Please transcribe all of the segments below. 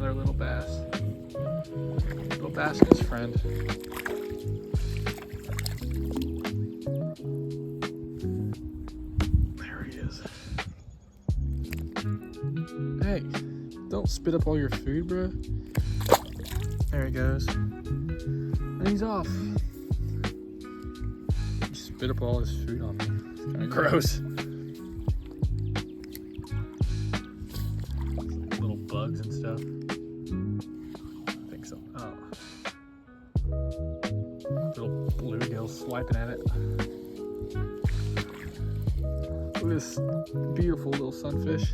another little bass. Little bass and his friend. There he is. Hey, don't spit up all your food, bro. There he goes. And he's off. He spit up all his food on me. It's kind of gross. Little bugs and stuff. I think so. Oh. Little bluegill swiping at it. Look at this beautiful little sunfish.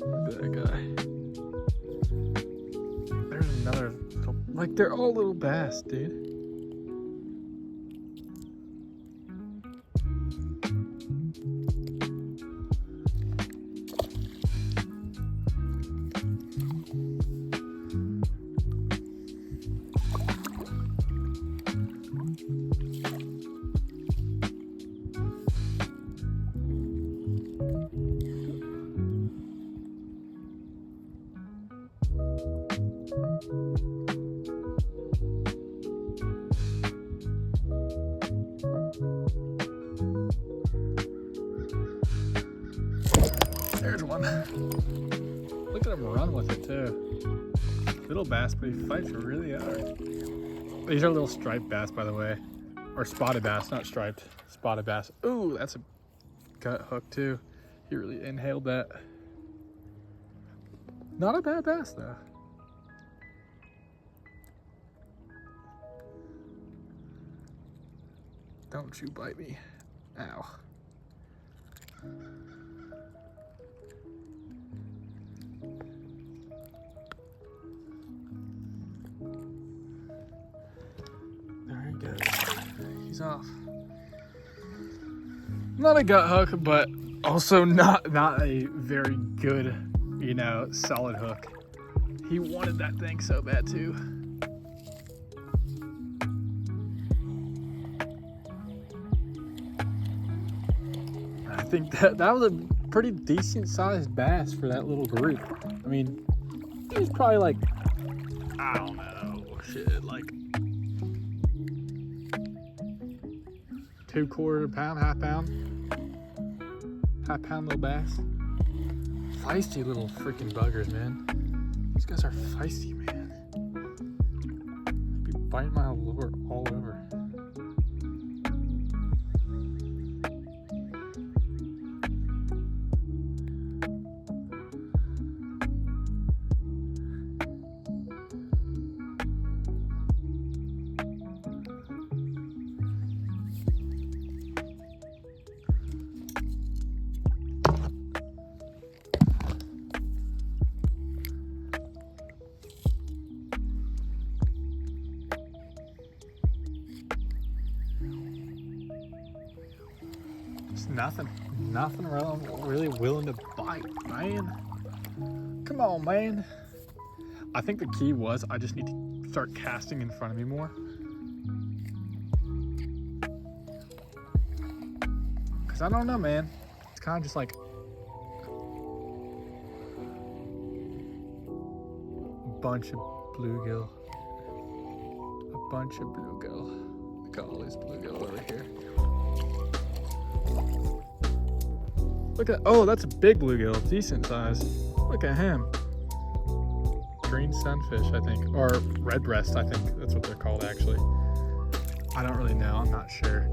Look at that guy. There's another little, like they're all little bass, dude. There's one. Look at him run with it too. Little bass, but he fights really hard. These are little striped bass, by the way. Or spotted bass, not striped. Spotted bass. Ooh, that's a gut hook too. He really inhaled that. Not a bad bass though. Don't you bite me. Ow. There he goes. He's off. Not a gut hook, but also not a very good, you know, solid hook. He wanted that thing so bad too. I think that was a pretty decent sized bass for that little group. I mean, he was probably like, I don't know, shit, like 2/4 pound, half pound little bass. Feisty little freaking buggers, man. These guys are feisty, man. They'd be biting my lure all over. Nothing really willing to bite, man. Come on, man. I think the key was I just need to start casting in front of me more. Cause I don't know, man. It's kind of just like a bunch of bluegill. Look at all these bluegill over here. Look at, oh, that's a big bluegill, decent size. Look at him. Green sunfish, I think, or red breast, I think that's what they're called actually. I don't really know, I'm not sure.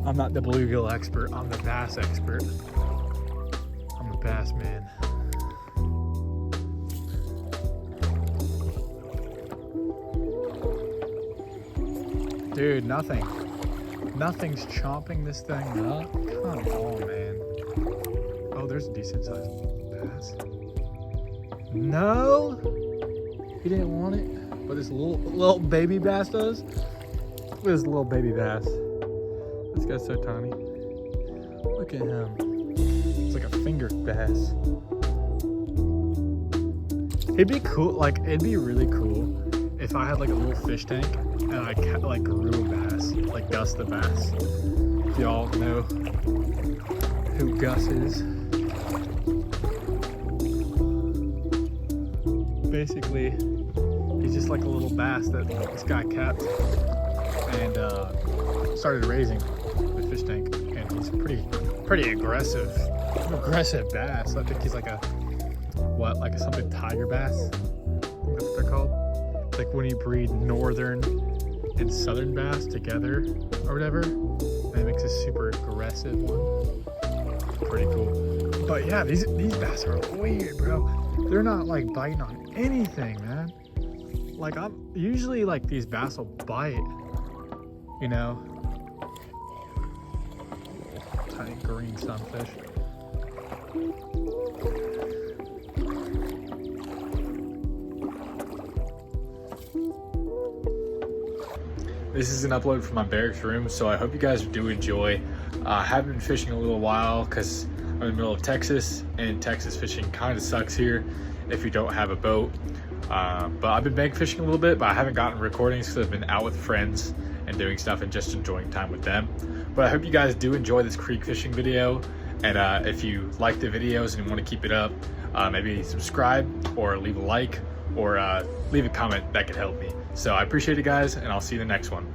I'm not the bluegill expert, I'm the bass expert. I'm the bass man. Dude, nothing's chomping this thing up. Come on, man. Oh, there's a decent sized bass. No, he didn't want it, but this little baby bass does. Look at this little baby bass. This guy's so tiny. Look at him. It's like a finger bass. It'd be cool, like it'd be really cool if I had like a little fish tank and I like grew a bass, like Gus the bass. If y'all know who Gus is. basically, he's just like a little bass that this guy kept and started raising the fish tank. And he's pretty aggressive bass. I think he's like a something tiger bass. I think that's what they're called. It's like when you breed northern and southern bass together or whatever, and it makes a super aggressive one. Pretty cool. But yeah, these bass are weird, bro. They're not like biting on anything, man. Like I'm usually like these bass will bite, you know. Tiny green sunfish. This is an upload from my barracks room, so I hope you guys do enjoy. I haven't been fishing in a little while because I'm in the middle of Texas, and Texas fishing kind of sucks here if you don't have a boat. But I've been bank fishing a little bit, but I haven't gotten recordings because I've been out with friends and doing stuff and just enjoying time with them. But I hope you guys do enjoy this creek fishing video, and if you like the videos and you want to keep it up, maybe subscribe or leave a like or leave a comment. That could help me. So I appreciate it, guys, and I'll see you in the next one.